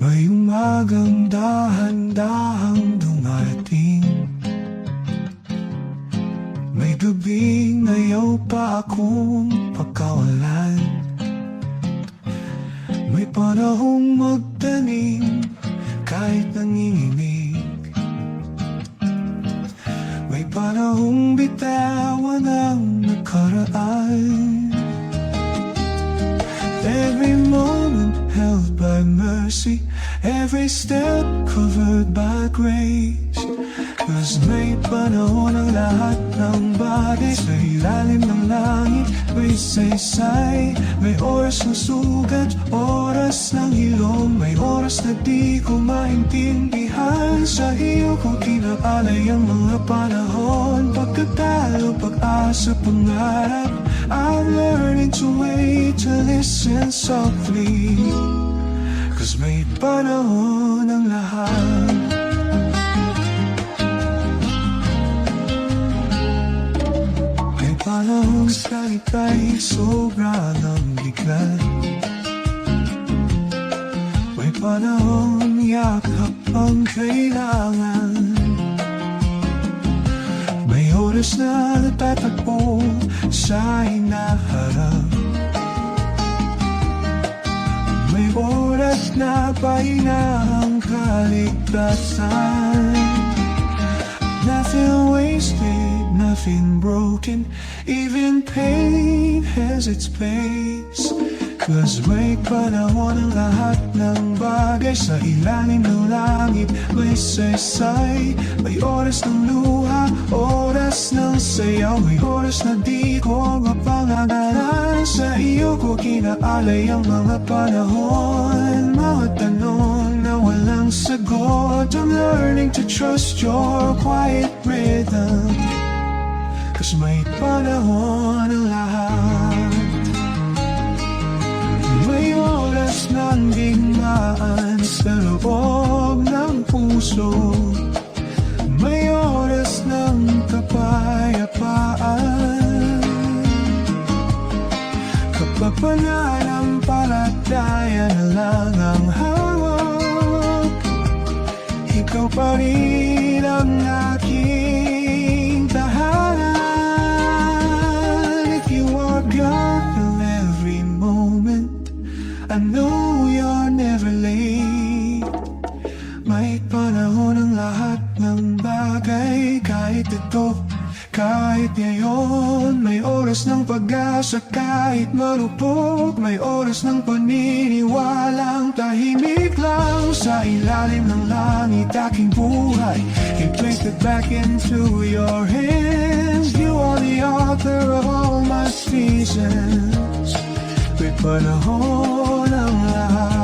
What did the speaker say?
May umagang dahan-dahang dumating, may gabing ayaw pa akong pagkawalan. May panahong magtanim kahit nanginginig, may panahong bitawan ang nakaraan. Every moment held by mercy, every step covered by grace. 'Cause may panahon ang lahat ng bagay sa ilalim ng langit. May saysay, may oras ng sugat, oras ng hilom, may oras na di ko maintindihan. Sa iyo ko kinaalay ang mga panahon, pagkatalo, pag-asa, pangarap. I'm learning to wait, to listen softly, 'cause may panahon ang lahat. May panahong salita'y sobrang ang bigat, may panahong yakap ang kailangan. May oras na natatakbo sa hinaharap, may oras na pahinahang kaligtasan. Nothing wasted, nothing broken, even pain has its place. 'Cause may panahon ang lahat ng bagay sa ilalim ng langit. May saysay, may oras ng luha, oras ng sayaw, may oras na di ko mapangagalan. Sa iyo ko kinaalay ang mga panahon, mga tanong na walang sagot. I'm learning to trust your quiet rhythm, 'cause may panahon ang lahat. May oras ng digmaan sa loob ng puso, may oras ng kapayapaan. Kapag pananampalataya na lang ang hawak, ikaw pa rin ang aking tahanan. If you are gone every moment, I know you're never late. May panahon ang lahat ng bagay, kahit ito, kahit ngayon. May oras ng pag-asa kahit marupok, may oras ng paniniwalang tahimik lang. Sa ilalim ng langit aking buhay, you place it back into your hands. You are the author of all my seasons. May panahon ang lahat.